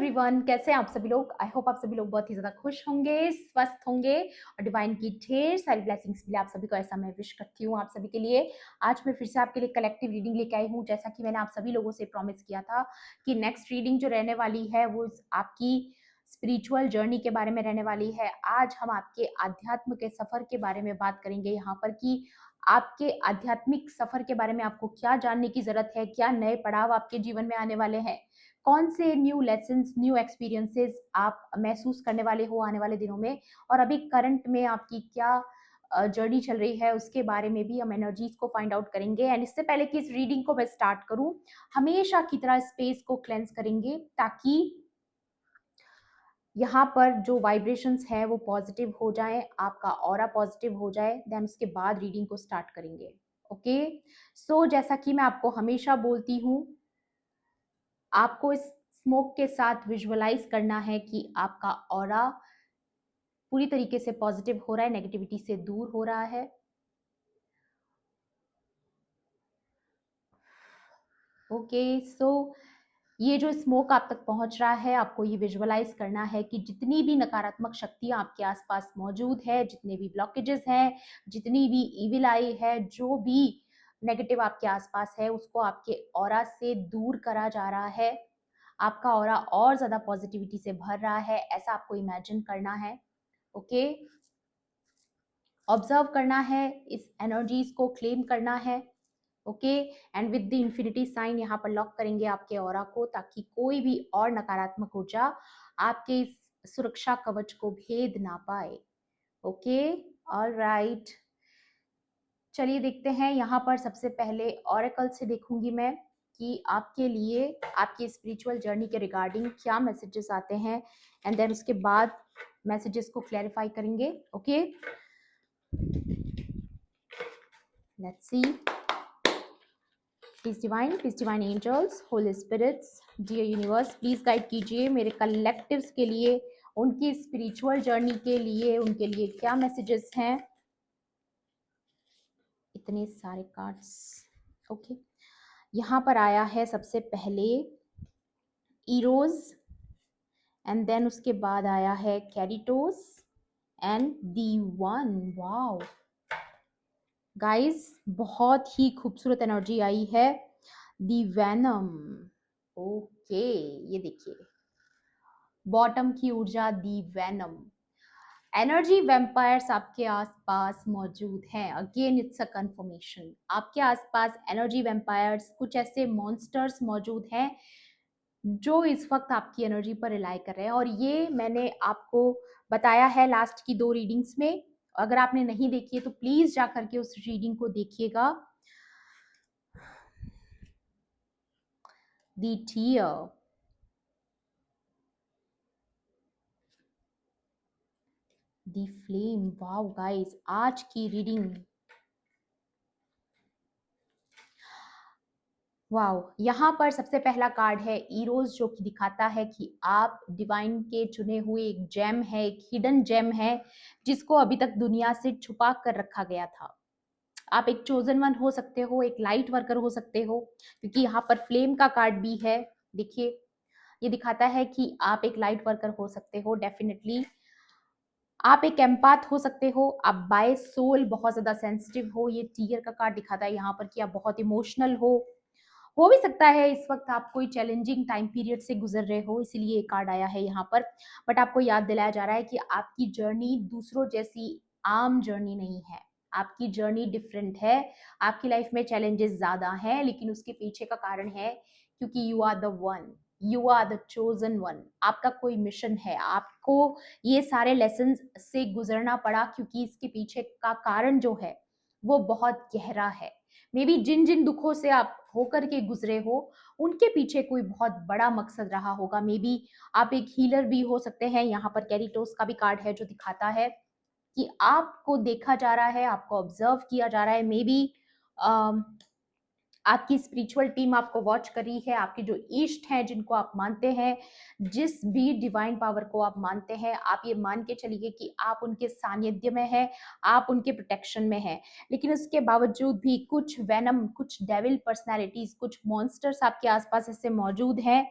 Everyone, कैसे हैं आप सभी लोग। आई होप आप सभी लोग बहुत ही ज्यादा खुश होंगे, स्वस्थ होंगे और डिवाइन की ढेर सारी ब्लेसिंग्स मिले आप सभी को, ऐसा मैं विश करती हूँ आप सभी के लिए। आज मैं फिर से आपके लिए कलेक्टिव रीडिंग लेके आई हूँ। जैसा कि मैंने आप सभी लोगों से प्रॉमिस किया था कि नेक्स्ट रीडिंग जो रहने वाली है वो आपकी स्पिरिचुअल जर्नी के बारे में रहने वाली है। आज हम आपके आध्यात्म के सफर के बारे में बात करेंगे यहाँ पर कि आपके आध्यात्मिक सफर के बारे में आपको क्या जानने की जरूरत है, क्या नए पड़ाव आपके जीवन में आने वाले हैं, कौन से न्यू लेसन्स, न्यू एक्सपीरियंसेस आप महसूस करने वाले हो आने वाले दिनों में, और अभी करंट में आपकी क्या जर्नी चल रही है उसके बारे में भी हम एनर्जीज को फाइंड आउट करेंगे। एंड इससे पहले कि इस रीडिंग को मैं स्टार्ट करूं, हमेशा की तरह स्पेस को क्लेंस करेंगे ताकि यहाँ पर जो वाइब्रेशंस है वो पॉजिटिव हो जाए, आपका ऑरा पॉजिटिव हो जाए। देन उसके बाद रीडिंग को स्टार्ट करेंगे। ओके, सो जैसा कि मैं आपको हमेशा बोलती हूँ, आपको इस स्मोक के साथ विजुअलाइज करना है कि आपका ऑरा पूरी तरीके से पॉजिटिव हो रहा है, नेगेटिविटी से दूर हो रहा है। ओके, सो ये जो स्मोक आप तक पहुंच रहा है, आपको ये विजुअलाइज करना है कि जितनी भी नकारात्मक शक्तियां आपके आसपास मौजूद है, जितने भी ब्लॉकेजेस हैं, जितनी भी इविल आई है, जो भी नेगेटिव आपके आसपास है, उसको आपके ऑरा से दूर करा जा रहा है। आपका ऑरा और ज्यादा पॉजिटिविटी से भर रहा है, ऐसा आपको इमेजिन करना है। ओके, ऑब्जर्व करना है, इस एनर्जीज को क्लेम करना है। Okay, and with the infinity sign यहाँ पर लॉक करेंगे आपके ऑरा को, ताकि कोई भी और नकारात्मक ऊर्जा आपके इस सुरक्षा कवच को भेद ना पाए। ओके, ऑल राइट, चलिए देखते हैं। यहाँ पर सबसे पहले ऑरेकल से देखूंगी मैं कि आपके लिए आपकी स्पिरिचुअल जर्नी के रिगार्डिंग क्या मैसेजेस आते हैं, एंड देन उसके बाद मैसेजेस को क्लैरिफाई करेंगे। Okay, let's see. Please divine angels, holy spirits, dear universe, please guide कीजिए मेरे कलेक्टिव्स के लिए, उनकी स्पिरिचुअल जर्नी के लिए, उनके लिए क्या मैसेजेस हैं। इतने सारे कार्ड्स। ओके, यहाँ पर आया है सबसे पहले इरोज, एंड देन उसके बाद आया है कैरिटोस and the one. Wow guys, बहुत ही खूबसूरत एनर्जी आई है, दी वैनम। ओके, ये देखिए बॉटम की ऊर्जा, दी वैनम। एनर्जी वैम्पायर्स आपके आसपास मौजूद हैं। अगेन इट्स अ कंफर्मेशन, आपके आसपास एनर्जी वैम्पायर्स, कुछ ऐसे मॉन्स्टर्स मौजूद हैं जो इस वक्त आपकी एनर्जी पर रिलाई कर रहे हैं। और ये मैंने आपको बताया है लास्ट की 2 रीडिंग्स में। अगर आपने नहीं देखी है तो प्लीज जा करके उस रीडिंग को देखिएगा। दी टीयर, दी फ्लेम। वाओ गाइस, आज की रीडिंग, वाओ, यहाँ पर सबसे पहला कार्ड है ईरोज, जो कि दिखाता है कि आप डिवाइन के चुने हुए एक जेम है, एक हिडन जेम है, जिसको अभी तक दुनिया से छुपा कर रखा गया था। आप एक चोजन वन हो सकते हो, एक लाइट वर्कर हो सकते हो, क्योंकि यहाँ पर फ्लेम का कार्ड भी है। देखिए, ये दिखाता है कि आप एक लाइट वर्कर हो सकते हो डेफिनेटली। आप एक एम्पाथ हो सकते हो, आप बाय सोल बहुत ज्यादा सेंसिटिव हो। ये टीयर का कार्ड दिखाता है यहाँ पर कि आप बहुत इमोशनल हो भी सकता है इस वक्त आप कोई चैलेंजिंग टाइम पीरियड से गुजर रहे हो, इसीलिए ये कार्ड आया है यहाँ पर। बट आपको याद दिलाया जा रहा है कि आपकी जर्नी दूसरों जैसी आम जर्नी नहीं है, आपकी जर्नी डिफरेंट है। आपकी लाइफ में चैलेंजेस ज्यादा हैं, लेकिन उसके पीछे का कारण है क्योंकि you are the one, you are the chosen one. आपका कोई मिशन है, आपको ये सारे लेसन से गुजरना पड़ा क्योंकि इसके पीछे का कारण जो है वो बहुत गहरा है। मे बी जिन जिन दुखों से आप होकर के गुजरे हो, उनके पीछे कोई बहुत बड़ा मकसद रहा होगा। मे बी आप एक हीलर भी हो सकते हैं। यहाँ पर कैरिटोस का भी कार्ड है जो दिखाता है कि आपको देखा जा रहा है, आपको ऑब्जर्व किया जा रहा है। मे बी आपकी स्पिरिचुअल टीम आपको वॉच कर रही है, आपके जो इष्ट हैं जिनको आप मानते हैं, जिस भी डिवाइन पावर को आप मानते हैं, आप ये मान के चलिए कि आप उनके सानिध्य में हैं, आप उनके प्रोटेक्शन में हैं। लेकिन उसके बावजूद भी कुछ वेनम, कुछ डेविल पर्सनैलिटीज, कुछ मॉन्स्टर्स आपके आसपास ऐसे मौजूद हैं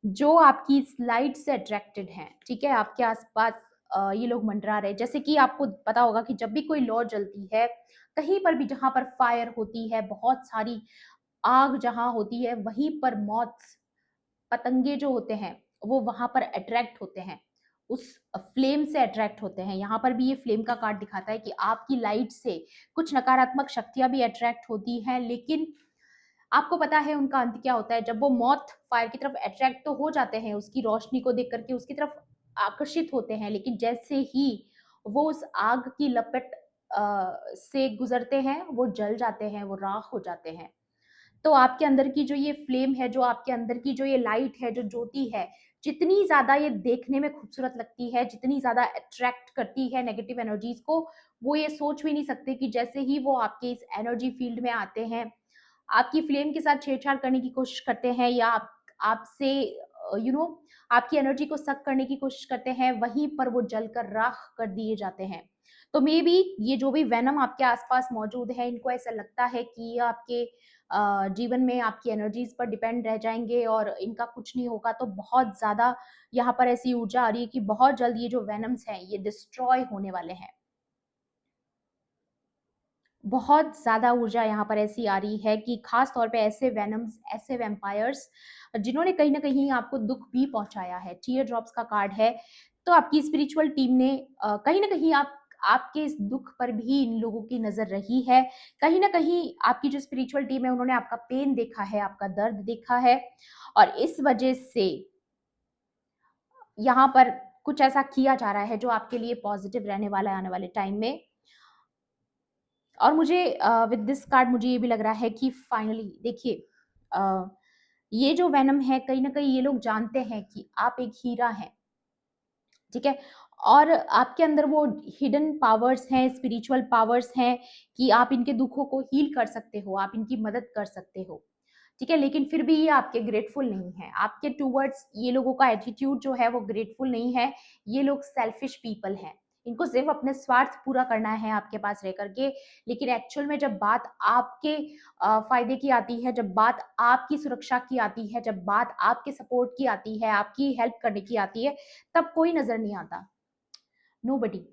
जो आपकी इस लाइट से अट्रैक्टेड हैं, ठीक है? आपके आस-पास ये लोग मंडरा रहे हैं। जैसे कि आपको पता होगा कि जब भी कोई लौ जलती है, कहीं पर भी जहाँ पर फायर होती है, बहुत सारी आग जहाँ होती है, वहीं पर मॉथ्स, पतंगे जो होते हैं, वो वहाँ पर अट्रैक्ट होते हैं, उस फ्लेम से अट्रैक्ट होते हैं। यहाँ पर भी ये फ्लेम का कार्ड दिखाता है कि आपकी लाइट से कुछ नकारात्मक शक्तियाँ भी अट्रैक्ट होती हैं, लेकिन आपको पता है उनका अंत क्या होता है। जब वो मौत फायर की तरफ अट्रैक्ट तो हो जाते हैं, उसकी रोशनी को देख करके उसकी तरफ आकर्षित होते हैं, लेकिन जैसे ही वो उस आग की लपट से गुजरते हैं, वो जल जाते हैं, वो राख हो जाते हैं। तो आपके अंदर की जो ये फ्लेम है, जो आपके अंदर की जो ये लाइट है, जो ज्योति है, जितनी ज़्यादा ये देखने में खूबसूरत लगती है, जितनी ज़्यादा अट्रैक्ट करती है नेगेटिव एनर्जीज़ को, वो ये सोच भी नहीं सकते कि जैसे ही वो आपके इस एनर्जी फील्ड में आते हैं, आपकी फ्लेम के साथ छेड़छाड़ करने की कोशिश करते हैं, या आपसे आपकी एनर्जी को सक करने की कोशिश करते हैं, वहीं पर वो जलकर राख कर दिए जाते हैं। तो मे बी ये जो भी वेनम आपके आसपास मौजूद है, इनको ऐसा लगता है कि ये आपके जीवन में आपकी एनर्जीज पर डिपेंड रह जाएंगे और इनका कुछ नहीं होगा। तो बहुत ज्यादा यहाँ पर ऐसी ऊर्जा आ रही है कि बहुत जल्द ये जो वेनम्स हैं, ये डिस्ट्रॉय होने वाले हैं। बहुत ज़्यादा ऊर्जा यहाँ पर ऐसी आ रही है कि खास तौर पे ऐसे वेनम्स, ऐसे वैम्पायर्स जिन्होंने कहीं न कहीं आपको दुःख भी पहुँचाया है। टीयर ड्रॉप्स का कार्ड है, तो आपकी स्पिरिचुअल टीम ने कहीं न कहीं आपके इस दुःख पर भी इन लोगों की नज़र रही है। कहीं न कहीं आपकी जो स्पिरिचुअल टीम है, उन्होंने आपका पेन देखा है, आपका दर्द देखा है, और इस वजह से यहाँ पर कुछ ऐसा किया जा रहा है जो आपके लिए पॉजिटिव रहने वाला है आने वाले टाइम में। और मुझे विद दिस कार्ड मुझे ये भी लग रहा है कि फाइनली देखिए, ये जो वेनम है, कहीं ना कहीं ये लोग जानते हैं कि आप एक हीरा हैं, ठीक है? और आपके अंदर वो हिडन पावर्स हैं, स्पिरिचुअल पावर्स हैं कि आप इनके दुखों को हील कर सकते हो, आप इनकी मदद कर सकते हो, ठीक है? लेकिन फिर भी ये आपके ग्रेटफुल नहीं है। आपके टूवर्ड्स ये लोगों का एटीट्यूड जो है वो ग्रेटफुल नहीं है। ये लोग सेल्फिश पीपल हैं। इनको सिर्फ अपने स्वार्थ पूरा करना है आपके पास रह करके, लेकिन एक्चुअल में जब बात आपके फायदे की आती है, जब बात आपकी सुरक्षा की आती है, जब बात आपके सपोर्ट की आती है, आपकी हेल्प करने की आती है, तब कोई नजर नहीं आता। नोबडी,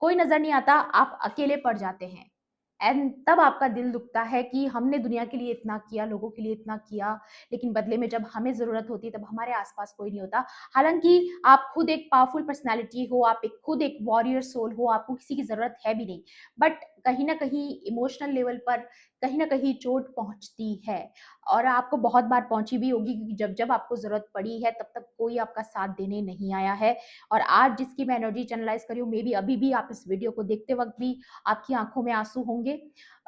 कोई नजर नहीं आता, आप अकेले पड़ जाते हैं। एंड तब आपका दिल दुखता है कि हमने दुनिया के लिए इतना किया, लोगों के लिए इतना किया, लेकिन बदले में जब हमें जरूरत होती है तब हमारे आसपास कोई नहीं होता। हालांकि आप खुद एक पावरफुल पर्सनालिटी हो, आप एक खुद एक वॉरियर सोल हो, आपको किसी की जरूरत है भी नहीं, बट कहीं ना कहीं इमोशनल लेवल पर कहीं ना कहीं चोट पहुंचती है, और आपको बहुत बार पहुंची भी होगी, क्योंकि जब जब आपको जरूरत पड़ी है तब तक कोई आपका साथ देने नहीं आया है। और आज जिसकी मैं एनर्जी चैनलाइज करी हूँ, मे बी अभी भी आप इस वीडियो को देखते वक्त भी आपकी आंखों में आंसू होंगे,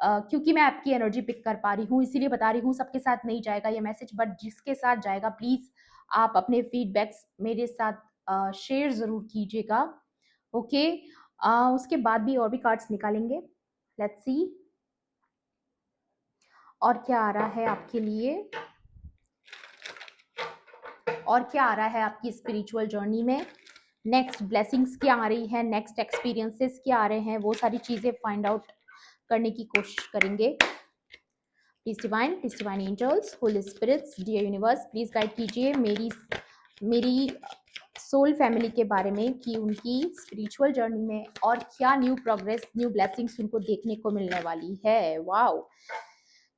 क्योंकि मैं आपकी एनर्जी पिक कर पा रही हूँ, इसीलिए बता रही हूँ। सबके साथ नहीं जाएगा ये मैसेज, बट जिसके साथ जाएगा प्लीज आप अपने फीडबैक्स मेरे साथ शेयर जरूर कीजिएगा। ओके, उसके बाद भी और भी कार्ड्स निकालेंगे। लेट्स सी और क्या आ रहा है आपके लिए, और क्या आ रहा है आपकी स्पिरिचुअल जर्नी में। नेक्स्ट ब्लेसिंग्स क्या आ रही है, नेक्स्ट एक्सपीरियंसेस क्या आ रहे हैं, वो सारी चीजें फाइंड आउट करने की कोशिश करेंगे। Please divine angels, holy spirits, dear universe, please guide कीजिए मेरी सोल फैमिली के बारे में कि उनकी स्पिरिचुअल जर्नी में और क्या न्यू प्रोग्रेस, न्यू ब्लेसिंग्स उनको देखने को मिलने वाली है। वाओ,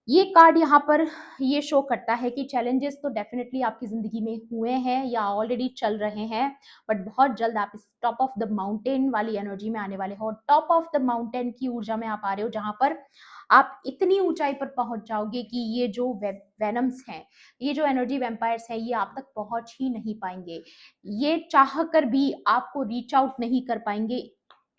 ये कार्ड यहाँ पर ये शो करता है कि चैलेंजेस तो डेफिनेटली आपकी जिंदगी में हुए हैं या ऑलरेडी चल रहे हैं, बट बहुत जल्द आप इस टॉप ऑफ द माउंटेन वाली एनर्जी में आने वाले हो। टॉप ऑफ द माउंटेन की ऊर्जा में आप आ रहे हो, जहां पर आप इतनी ऊंचाई पर पहुंच जाओगे कि ये जो वेनम्स हैं, ये जो एनर्जी वैम्पायर्स हैं, ये आप तक पहुंच ही नहीं पाएंगे। ये चाह कर भी आपको रीच आउट नहीं कर पाएंगे।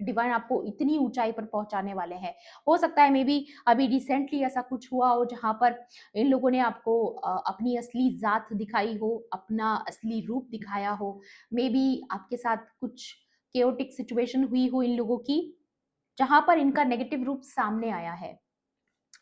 डिवाइन आपको इतनी ऊंचाई पर पहुंचाने वाले हैं। हो सकता है मे बी अभी रिसेंटली ऐसा कुछ हुआ हो जहां पर इन लोगों ने आपको अपनी असली जात दिखाई हो, अपना असली रूप दिखाया हो। मे बी आपके साथ कुछ केओटिक सिचुएशन हुई हो इन लोगों की, जहां पर इनका नेगेटिव रूप सामने आया है।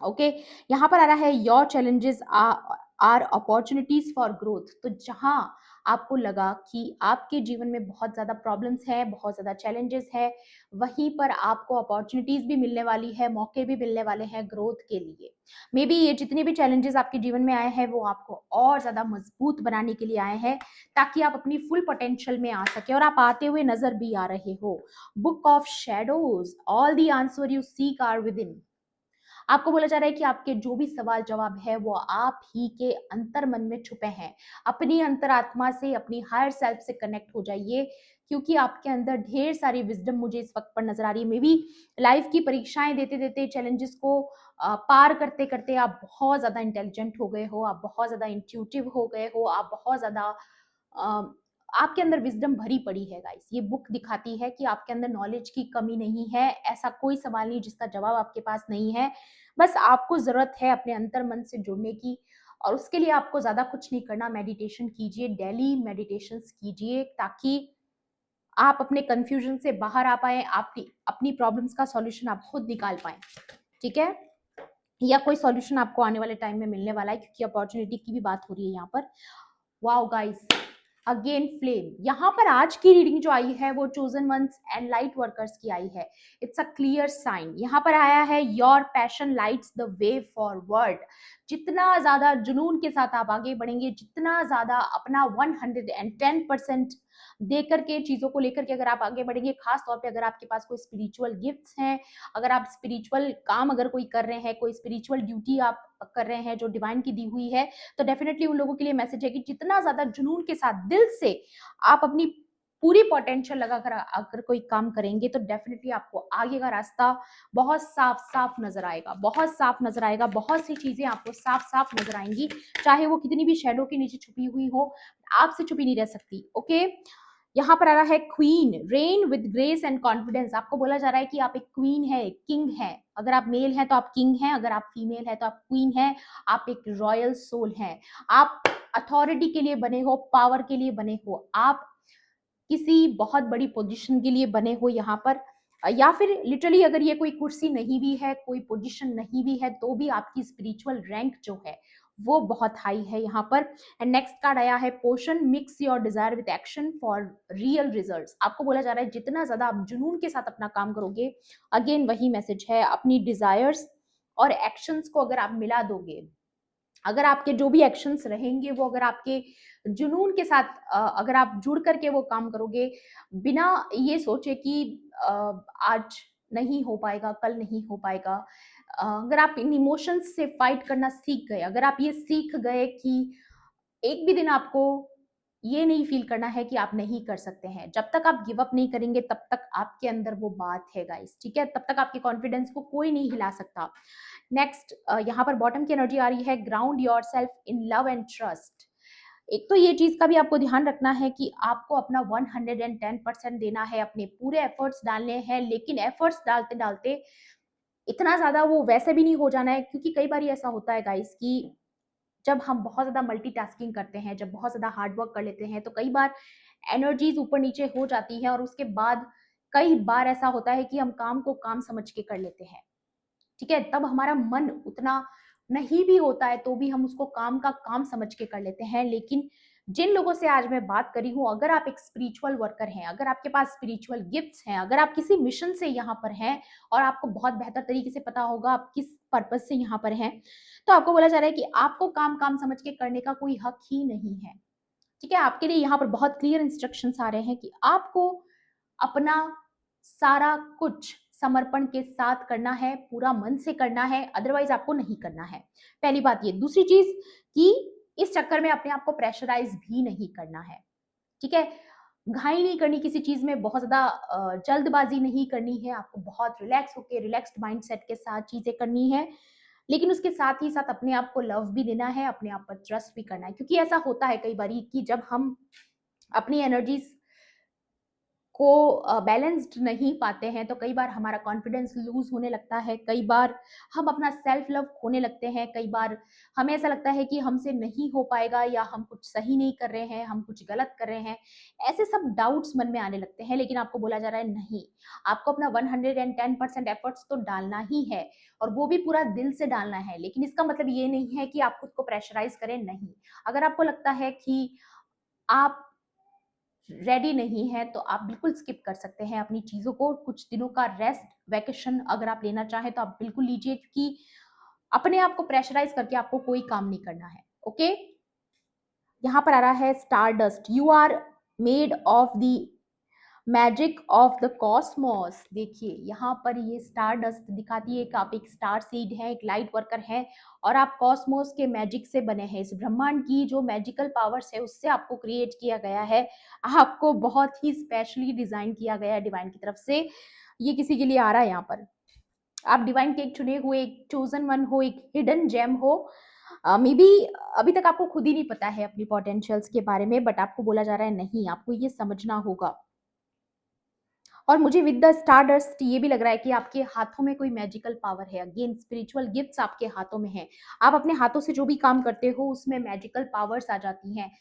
ओके, यहाँ पर आ रहा है your challenges are opportunities for growth. तो जहां आपको लगा कि आपके जीवन में बहुत ज़्यादा प्रॉब्लम्स हैं, बहुत ज़्यादा चैलेंजेस हैं, वहीं पर आपको अपॉर्चुनिटीज़ भी मिलने वाली है, मौके भी मिलने वाले हैं ग्रोथ के लिए। मे बी ये जितने भी चैलेंजेस आपके जीवन में आए हैं वो आपको और ज़्यादा मजबूत बनाने के लिए आए हैं, ताकि आप अपनी फुल पोटेंशियल में आ सके, और आप आते हुए नजर भी आ रहे हो। Book of shadows, all the answer you seek are within. आपको बोला जा रहा है कि आपके जो भी सवाल जवाब है वो आप ही के अंतर मन में छुपे हैं। अपनी अंतरात्मा से, अपनी हायर सेल्फ से कनेक्ट हो जाइए, क्योंकि आपके अंदर ढेर सारी विजडम मुझे इस वक्त पर नजर आ रही है। मे बी लाइफ की परीक्षाएं देते देते, चैलेंजेस को पार करते करते आप बहुत ज्यादा इंटेलिजेंट हो गए हो, आप बहुत ज्यादा इंट्यूटिव हो गए हो, आप बहुत ज्यादा अ, आपके अंदर विजडम भरी पड़ी है गाइस। ये बुक दिखाती है कि आपके अंदर नॉलेज की कमी नहीं है, ऐसा कोई सवाल नहीं जिसका जवाब आपके पास नहीं है। बस आपको जरूरत है अपने अंतर मन से जुड़ने की, और उसके लिए आपको ज्यादा कुछ नहीं करना। मेडिटेशन कीजिए, डेली मेडिटेशन कीजिए, ताकि आप अपने कंफ्यूजन से बाहर आ पाए, आपकी अपनी प्रॉब्लम्स का सॉल्यूशन आप खुद निकाल पाए। ठीक है, या कोई सॉल्यूशन आपको आने वाले टाइम में मिलने वाला है, क्योंकि अपॉर्चुनिटी की भी बात हो रही है यहाँ पर। Wow guys, again flame. यहाँ पर आज की रीडिंग जो आई है वो chosen ones and light workers की आई है। It's a clear sign. यहाँ पर आया है your passion lights the way forward. जितना ज्यादा जुनून के साथ आप आगे बढ़ेंगे, जितना ज्यादा अपना 110% दे करके चीजों को लेकर के अगर आप आगे बढ़ेंगे, खास तौर पे अगर आपके पास कोई स्पिरिचुअल गिफ्ट्स हैं, अगर आप स्पिरिचुअल काम अगर कोई कर रहे हैं, कोई स्पिरिचुअल ड्यूटी आप कर रहे हैं जो डिवाइन की दी हुई है, तो डेफिनेटली उन लोगों के लिए मैसेज है कि जितना ज्यादा जुनून के साथ दिल से आप अपनी पूरी पोटेंशियल लगाकर अगर कोई काम करेंगे, तो डेफिनेटली आपको आगे का रास्ता बहुत साफ साफ नजर आएगा, बहुत साफ नजर आएगा। बहुत सी चीजें आपको साफ साफ नजर आएंगी, चाहे वो कितनी भी शैडो के नीचे छुपी हुई हो, आपसे छुपी नहीं रह सकती। ओके, यहाँ पर आ रहा है queen, rain with grace and confidence. आपको बोला जा रहा है कि आप एक क्वीन है, एक किंग है। अगर आप मेल हैं तो आप किंग हैं, अगर आप फीमेल हैं तो आप क्वीन हैं। आप एक रॉयल सोल हैं, आप अथॉरिटी के लिए बने हो, पावर के लिए बने हो, आप किसी बहुत बड़ी पोजीशन के लिए बने हो यहाँ पर। या फिर लिटरली अगर ये कोई कुर्सी नहीं भी है, कोई पोजीशन नहीं भी है, तो भी आपकी स्पिरिचुअल रैंक जो है वो बहुत हाई है यहाँ पर। एंड नेक्स्ट कार्ड आया है potion, mix your desire with action for real results. आपको बोला जा रहा है जितना ज्यादा आप जुनून के साथ अपना काम करोगे, अगेन वही मैसेज है, अपनी डिजायर्स और एक्शंस को अगर आप मिला दोगे, अगर आपके जो भी एक्शंस रहेंगे वो अगर आपके जुनून के साथ अगर आप जुड़ करके वो काम करोगे, बिना ये सोचे कि आज नहीं हो पाएगा, कल नहीं हो पाएगा, अगर आप इन इमोशंस से फाइट करना सीख गए, अगर आप ये सीख गए कि एक भी दिन आपको ये नहीं फील करना है कि आप नहीं कर सकते हैं, जब तक आप गिव अप नहीं करेंगे तब तक आपके अंदर वो बात है गाइस। ठीक है, तब तक आपके कॉन्फिडेंस को कोई नहीं हिला सकता। नेक्स्ट, यहाँ पर बॉटम की एनर्जी आ रही है, ground your self in love and trust. एक तो ये चीज का भी आपको ध्यान रखना है कि आपको अपना 110% देना है, अपने पूरे एफर्ट्स डालने हैं, लेकिन एफर्ट्स डालते डालते इतना ज्यादा वो वैसे भी नहीं हो जाना है, क्योंकि कई बार ऐसा होता है गाइस कि जब हम बहुत ज्यादा मल्टीटास्किंग करते हैं, जब बहुत ज्यादा हार्ड वर्क कर लेते हैं, तो कई बार एनर्जीज ऊपर नीचे हो जाती है, और उसके बाद कई बार ऐसा होता है कि हम काम को काम समझ के कर लेते हैं। ठीक है, तब हमारा मन उतना नहीं भी होता है तो भी हम उसको काम का काम समझ के कर लेते हैं। लेकिन जिन लोगों से आज मैं बात करी हूँ, अगर आप एक स्पिरिचुअल वर्कर हैं, अगर आपके पास स्पिरिचुअल गिफ्ट्स हैं, अगर आप किसी मिशन से यहाँ पर हैं और आपको बहुत बेहतर तरीके से पता होगा आप किस पर्पज से यहाँ पर हैं, तो आपको बोला जा रहा है कि आपको काम काम समझ के करने का कोई हक ही नहीं है। ठीक है, आपके लिए यहाँ पर बहुत क्लियर इंस्ट्रक्शंस आ रहे हैं कि आपको अपना सारा कुछ समर्पण के साथ करना है, पूरा मन से करना है, अदरवाइज आपको नहीं करना है। पहली बात ये। दूसरी चीज कि इस चक्कर में अपने आप को प्रेशराइज भी नहीं करना है। ठीक है, घाई नहीं करनी किसी चीज में, बहुत ज्यादा जल्दबाजी नहीं करनी है, आपको बहुत रिलैक्स होकर रिलैक्स्ड माइंडसेट के साथ चीजें करनी है। लेकिन उसके साथ ही साथ अपने आप को लव भी देना है, अपने आप पर ट्रस्ट भी करना है, क्योंकि ऐसा होता है कई बार कि जब हम अपनी एनर्जीज को बैलेंस्ड नहीं पाते हैं, तो कई बार हमारा कॉन्फिडेंस लूज होने लगता है, कई बार हम अपना सेल्फ लव खोने लगते हैं, कई बार हमें ऐसा लगता है कि हमसे नहीं हो पाएगा, या हम कुछ सही नहीं कर रहे हैं, हम कुछ गलत कर रहे हैं, ऐसे सब डाउट्स मन में आने लगते हैं। लेकिन आपको बोला जा रहा है नहीं, आपको अपना 110% एफर्ट्स तो डालना ही है, और वो भी पूरा दिल से डालना है। लेकिन इसका मतलब ये नहीं है कि आप खुद को प्रेशराइज करें, नहीं। अगर आपको लगता है कि आप रेडी नहीं है तो आप बिल्कुल स्किप कर सकते हैं अपनी चीज़ों को। कुछ दिनों का रेस्ट, वैकेशन अगर आप लेना चाहें तो आप बिल्कुल लीजिए, क्योंकि अपने आप को प्रेशराइज करके आपको कोई काम नहीं करना है। ओके, यहाँ पर आ रहा है star dust, you are made of the magic of the cosmos. देखिए यहाँ पर ये स्टार डस्ट दिखाती है कि आप एक स्टार सीड हैं, एक लाइट वर्कर हैं, और आप कॉस्मोस के मैजिक से बने हैं। इस ब्रह्मांड की जो मैजिकल पावर्स है उससे आपको क्रिएट किया गया है। आपको बहुत ही स्पेशली डिजाइन किया गया है डिवाइन की तरफ से। ये किसी के लिए आ रहा है यहाँ पर, आप डिवाइन के एक चुने हुए, एक चोजन वन हो, एक हिडन जेम हो। मे बी अभी तक आपको खुद ही नहीं पता है अपनी पोटेंशियल्स के बारे में, बट आपको बोला जा रहा है नहीं, आपको ये समझना होगा। और मुझे विद द स्टारडस्ट ये भी लग रहा है कि आपके हाथों में कोई मैजिकल पावर है। अगेन स्पिरिचुअल गिफ्ट्स आपके हाथों में हैं। आप अपने हाथों से जो भी काम करते हो उसमें मैजिकल पावर्स आ जाती हैं।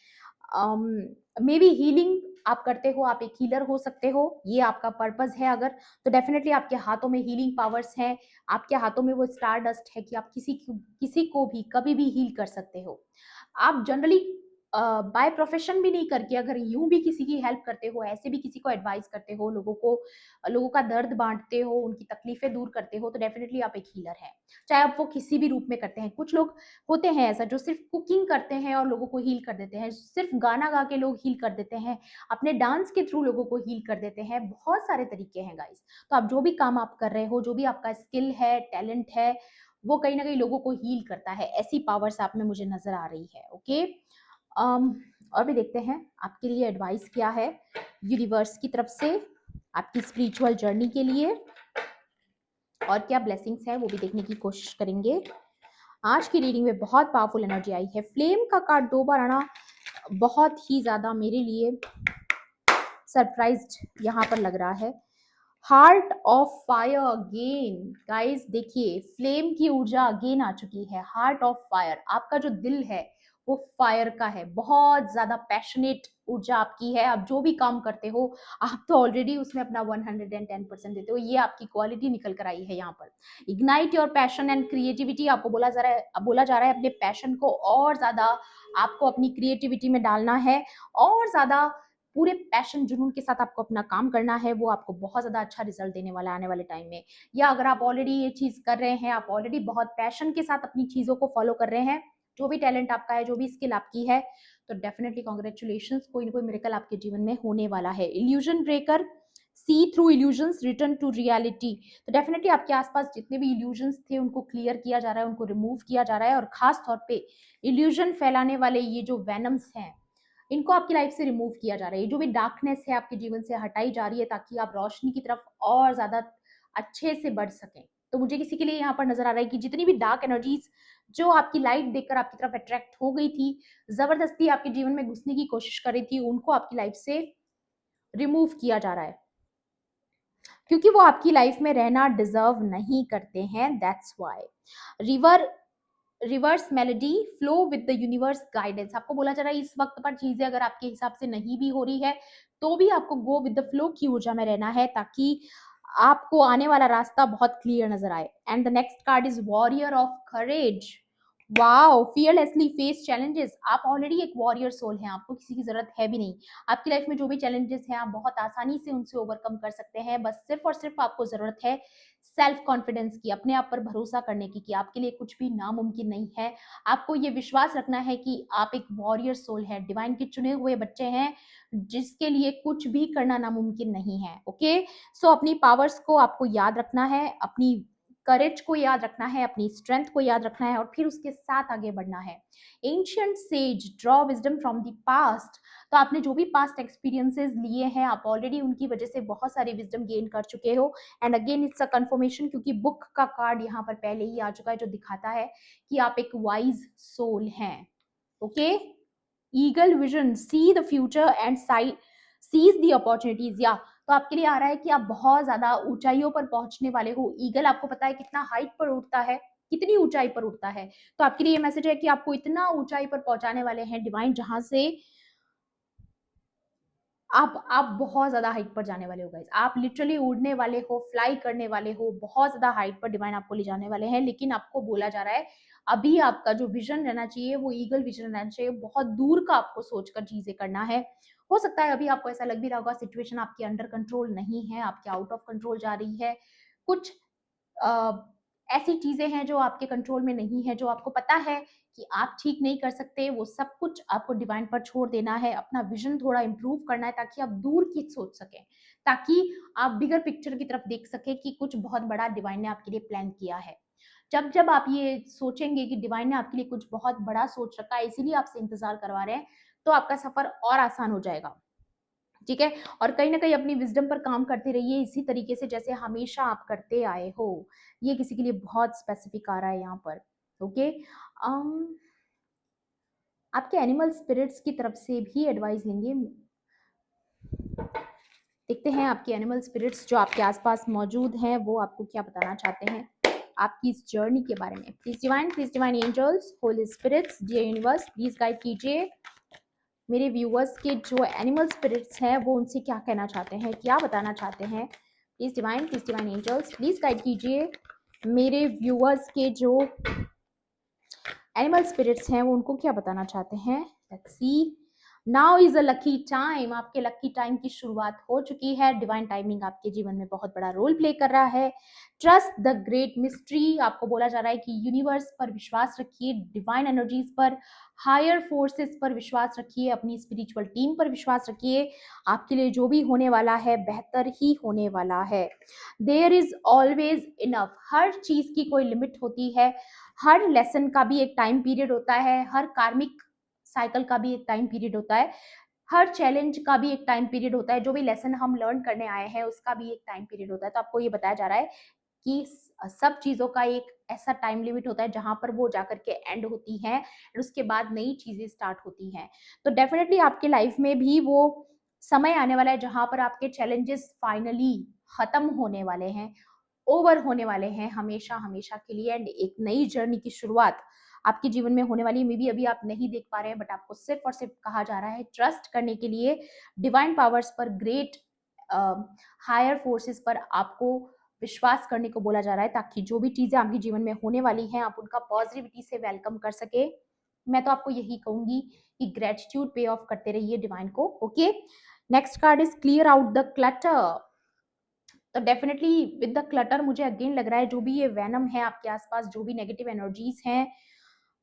मे बी हीलिंग आप करते हो, आप एक हीलर हो सकते हो, ये आपका पर्पस है अगर, तो डेफिनेटली आपके हाथों में हीलिंग पावर्स हैं। आपके हाथों में वो स्टार डस्ट है कि आप किसी को भी कभी भी हील कर सकते हो। आप जनरली बाय प्रोफेशन भी नहीं करके अगर यूं भी किसी की हेल्प करते हो, ऐसे भी किसी को एडवाइस करते हो, लोगों का दर्द बांटते हो, उनकी तकलीफें दूर करते हो, तो डेफिनेटली आप एक हीलर हैं। चाहे आप वो किसी भी रूप में करते हैं। कुछ लोग होते हैं ऐसा जो सिर्फ कुकिंग करते हैं और लोगों को हील कर देते हैं, सिर्फ गाना गा के लोग हील कर देते हैं, अपने डांस के थ्रू लोगों को हील कर देते हैं। बहुत सारे तरीके हैं गाइस। तो आप जो भी काम आप कर रहे हो, जो भी आपका स्किल है, टैलेंट है, वो कहीं ना कहीं लोगों को हील करता है। ऐसी पावर्स आप में मुझे नजर आ रही है। ओके, और भी देखते हैं आपके लिए एडवाइस क्या है यूनिवर्स की तरफ से आपकी स्पिरिचुअल जर्नी के लिए, और क्या ब्लेसिंग्स है वो भी देखने की कोशिश करेंगे। आज की रीडिंग में बहुत पावरफुल एनर्जी आई है। फ्लेम का कार्ड 2 बार आना बहुत ही ज्यादा मेरे लिए सरप्राइज्ड यहाँ पर लग रहा है। Heart of fire again guys, देखिए फ्लेम की ऊर्जा अगेन आ चुकी है। हार्ट ऑफ फायर, आपका जो दिल है वो फायर का है, बहुत ज्यादा पैशनेट ऊर्जा आपकी है। आप जो भी काम करते हो आप तो ऑलरेडी उसमें अपना 110% देते हो, ये आपकी क्वालिटी निकल कर आई है यहाँ पर। Ignite your passion and creativity, आपको बोला जा रहा है अपने पैशन को और ज्यादा आपको अपनी क्रिएटिविटी में डालना है, और ज्यादा पूरे पैशन जुनून के साथ आपको अपना काम करना है। वो आपको बहुत ज्यादा अच्छा रिजल्ट देने वाला है आने वाले टाइम में। या अगर आप ऑलरेडी ये चीज कर रहे हैं, आप ऑलरेडी बहुत पैशन के साथ अपनी चीजों को फॉलो कर रहे हैं, जो भी टैलेंट आपका है, जो भी स्किल आपकी है, तो डेफिनेटली कॉन्ग्रेचुलेशंस, कोई ना कोई मिरेकल आपके जीवन में होने वाला है। Illusion breaker, see through illusions return to reality, तो डेफिनेटली आपके आसपास जितने भी इल्यूजन्स थे उनको क्लियर किया जा रहा है, उनको रिमूव किया जा रहा है, और खास तौर पे इल्यूजन फैलाने वाले ये जो वेनम्स हैं इनको आपकी लाइफ से रिमूव किया जा रहा है। जो भी डार्कनेस है आपके जीवन से हटाई जा रही है, ताकि आप रोशनी की तरफ और ज्यादा अच्छे से बढ़ सकें। तो मुझे किसी के लिए यहाँ पर नजर आ रहा है कि जितनी भी डार्क एनर्जीज जो आपकी लाइट देखकर आपकी तरफ अट्रैक्ट हो गई थी, जबरदस्ती आपके जीवन में घुसने की कोशिश कर रही थी, उनको आपकी लाइफ से रिमूव किया जा रहा है, क्योंकि वो आपकी लाइफ में रहना डिजर्व नहीं करते हैं। That's Wye river reverse melody, flow with the universe guidance, आपको बोला जा रहा है इस वक्त पर चीजें अगर आपके हिसाब से नहीं भी हो रही है तो भी आपको गो विद द फ्लो की ऊर्जा में रहना है, ताकि आपको आने वाला रास्ता बहुत क्लियर नजर आए। And the next card is warrior of courage. Wow, fearlessly face challenges, आप ऑलरेडी एक वॉरियर सोल हैं, आपको किसी की जरूरत है भी नहीं। आपकी लाइफ में जो भी चैलेंजेस हैं आप बहुत आसानी से उनसे ओवरकम कर सकते हैं। बस सिर्फ और सिर्फ आपको जरूरत है सेल्फ कॉन्फिडेंस की, अपने आप पर भरोसा करने की, कि आपके लिए कुछ भी नामुमकिन नहीं है। आपको ये विश्वास रखना है कि आप एक वॉरियर सोल है, डिवाइन के चुने हुए बच्चे हैं, जिसके लिए कुछ भी करना नामुमकिन नहीं है। ओके, सो अपनी पावर्स को आपको याद रखना है, अपनी करेज को याद रखना है, अपनी स्ट्रेंथ को याद रखना है, और फिर उसके साथ आगे बढ़ना है। Ancient says, draw wisdom from the past, तो आपने जो भी पास्ट एक्सपीरियंसेस लिए हैं आप ऑलरेडी उनकी वजह से बहुत सारी विजडम गेन कर चुके हो। And again it's a confirmation, क्योंकि बुक का कार्ड यहाँ पर पहले ही आ चुका है जो दिखाता है कि आप एक वाइज सोल हैं। Okay, eagle vision, see the future and seize the opportunities, या तो आपके लिए आ रहा है कि आप बहुत ज्यादा ऊंचाइयों पर पहुंचने वाले हो। ईगल आपको पता है कितना हाइट पर उड़ता है, कितनी ऊंचाई पर उड़ता है, तो आपके लिए ये मैसेज है कि आपको इतना ऊंचाई पर पहुंचाने वाले हैं डिवाइन, जहां से आप बहुत ज्यादा हाइट पर जाने वाले हो गाइस। आप लिटरली उड़ने वाले हो, फ्लाई करने वाले हो, बहुत ज्यादा हाइट पर डिवाइन आपको ले जाने वाले हैं। लेकिन आपको बोला जा रहा है अभी आपका जो विजन रहना चाहिए वो ईगल विजन रहना चाहिए, बहुत दूर का आपको सोचकर चीजें करना है। हो सकता है अभी आपको ऐसा लग भी रहा होगा सिचुएशन आपके अंडर कंट्रोल नहीं है, आपके आउट ऑफ कंट्रोल जा रही है, कुछ ऐसी चीजें हैं जो आपके कंट्रोल में नहीं है, जो आपको पता है कि आप ठीक नहीं कर सकते, वो सब कुछ आपको डिवाइन पर छोड़ देना है, अपना विजन थोड़ा इंप्रूव करना है ताकि आप दूर की सोच सकें, ताकि आप बिगर पिक्चर की तरफ देख सकें कि कुछ बहुत बड़ा डिवाइन ने आपके लिए प्लान किया है। जब जब आप ये सोचेंगे कि डिवाइन ने आपके लिए कुछ बहुत बड़ा सोच रखा है, इसीलिए आपसे इंतजार करवा रहे हैं, तो आपका सफर और आसान हो जाएगा। ठीक है, और कहीं ना कहीं अपनी विजडम पर काम करते रहिए इसी तरीके से जैसे हमेशा आप करते आए हो। ये किसी के लिए बहुत स्पेसिफिक आ रहा है यहाँ पर। ओके, आपके एनिमल स्पिरिट्स की तरफ से भी एडवाइस लेंगे। देखते हैं आपके एनिमल स्पिरिट्स जो आपके आसपास मौजूद हैं वो आपको क्या बताना चाहते हैं आपकी इस जर्नी के बारे में। Please divine angels, holy spirits, dear universe, please guide कीजिए मेरे व्यूअर्स के जो एनिमल स्पिरिट्स हैं वो उनसे क्या कहना चाहते हैं, क्या बताना चाहते हैं। Please divine angels, please guide कीजिए मेरे व्यूअर्स के जो एनिमल स्पिरिट्स हैं वो उनको क्या बताना चाहते हैं। Let's see, now is a lucky time. आपके लकी टाइम की शुरुआत हो चुकी है। डिवाइन टाइमिंग आपके जीवन में बहुत बड़ा रोल प्ले कर रहा है। ट्रस्ट द ग्रेट मिस्ट्री, आपको बोला जा रहा है कि यूनिवर्स पर विश्वास रखिए, डिवाइन एनर्जीज पर, हायर फोर्सेस पर विश्वास रखिए, अपनी स्पिरिचुअल टीम पर विश्वास रखिए। आपके लिए जो भी होने वाला है बेहतर ही होने वाला है। देयर इज ऑलवेज इनफ, हर चीज की कोई लिमिट होती है, हर लेसन का भी एक टाइम पीरियड होता है, हर कार्मिक साइकिल का भी एक टाइम पीरियड होता है, हर चैलेंज का भी एक टाइम पीरियड होता है, जो भी लेसन हम लर्न करने आए हैं उसका भी एक टाइम पीरियड होता है। तो आपको ये बताया जा रहा है कि सब चीजों का एक ऐसा टाइम लिमिट होता है जहां पर वो जाकर के एंड होती हैं और उसके बाद नई चीजें स्टार्ट होती हैं। तो डेफिनेटली आपके लाइफ में भी वो समय आने वाला है जहां पर आपके चैलेंजेस फाइनली खत्म होने वाले हैं, ओवर होने वाले हैं हमेशा हमेशा के लिए, एंड एक नई जर्नी की शुरुआत आपके जीवन में होने वाली है। मे बी अभी आप नहीं देख पा रहे हैं बट आपको सिर्फ और सिर्फ कहा जा रहा है ट्रस्ट करने के लिए डिवाइन पावर्स पर, ग्रेट हायर फोर्सेस पर आपको विश्वास करने को बोला जा रहा है, ताकि जो भी चीजें आपके जीवन में होने वाली हैं आप उनका पॉजिटिविटी से वेलकम कर सके। मैं तो आपको यही कहूंगी कि ग्रेटिट्यूड पे ऑफ करते रहिए डिवाइन को। Okay, next card is clear out the clutter. तो डेफिनेटली विद द क्लटर मुझे अगेन लग रहा है जो भी ये वैनम है आपके आसपास, जो भी नेगेटिव एनर्जीज हैं,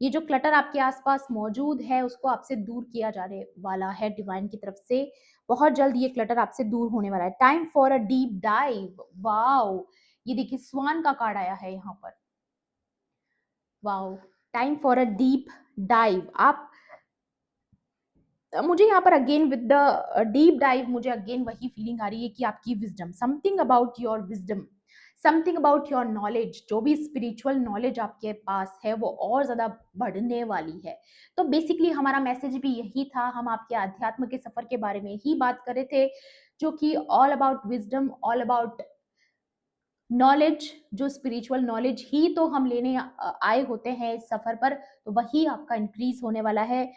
ये जो क्लटर आपके आसपास मौजूद है उसको आपसे दूर किया जाने वाला है डिवाइन की तरफ से। बहुत जल्द ये क्लटर आपसे दूर होने वाला है। Time for a deep dive. Wow, ये देखिए स्वान का कार्ड आया है यहाँ पर। Wow, time for a deep dive. आप मुझे यहाँ पर again with the deep dive मुझे अगेन वही फीलिंग आ रही है कि आपकी wisdom, something about your wisdom, something about your knowledge, जो भी स्पिरिचुअल नॉलेज आपके पास है वो और ज्यादा बढ़ने वाली है। तो बेसिकली हमारा मैसेज भी यही था, हम आपके अध्यात्म के सफर के बारे में ही बात कर रहे थे, जो कि all about wisdom, all about knowledge, जो स्पिरिचुअल नॉलेज ही तो हम लेने आए होते हैं इस सफर पर, तो वही आपका इंक्रीज होने वाला है।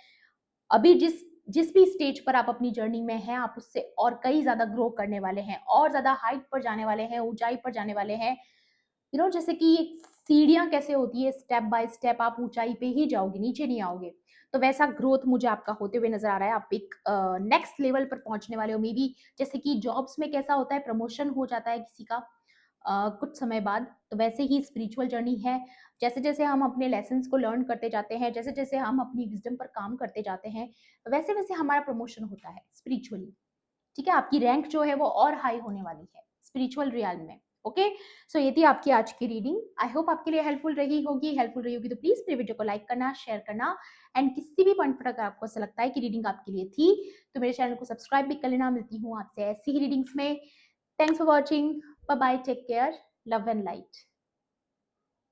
अभी जिस जिस भी स्टेज पर आप अपनी जर्नी में हैं आप उससे और कई ज्यादा ग्रो करने वाले हैं, और ज्यादा हाइट पर जाने वाले हैं, ऊंचाई पर जाने वाले हैं। जैसे कि सीढ़ियां कैसे होती है, स्टेप बाय स्टेप आप ऊंचाई पे ही जाओगे, नीचे नहीं आओगे। तो वैसा ग्रोथ मुझे आपका होते हुए नजर आ रहा है। आप एक नेक्स्ट लेवल पर पहुंचने वाले हो। मे बी जैसे कि जॉब्स में कैसा होता है, प्रमोशन हो जाता है किसी का कुछ समय बाद, तो वैसे ही स्पिरिचुअल जर्नी है। जैसे जैसे हम अपने लेसन्स को लर्न करते जाते हैं, जैसे जैसे हम अपनी विजडम पर काम करते जाते हैं, वैसे वैसे हमारा प्रमोशन होता है स्पिरिचुअली। ठीक है, आपकी रैंक जो है वो और हाई होने वाली है स्पिरिचुअल रियल में। ओके, सो ये थी आपकी आज की रीडिंग। आई होप आपके लिए हेल्पफुल रही होगी तो प्लीज मेरे वीडियो को लाइक करना, शेयर करना, एंड किसी भी पॉइंट पर अगर आपको ऐसा लगता है कि रीडिंग आपके लिए थी तो मेरे चैनल को सब्सक्राइब भी कर लेना। मिलती हूँ आपसे ऐसी ही रीडिंग्स में। Thanks for watching, bye bye, take care, love and light.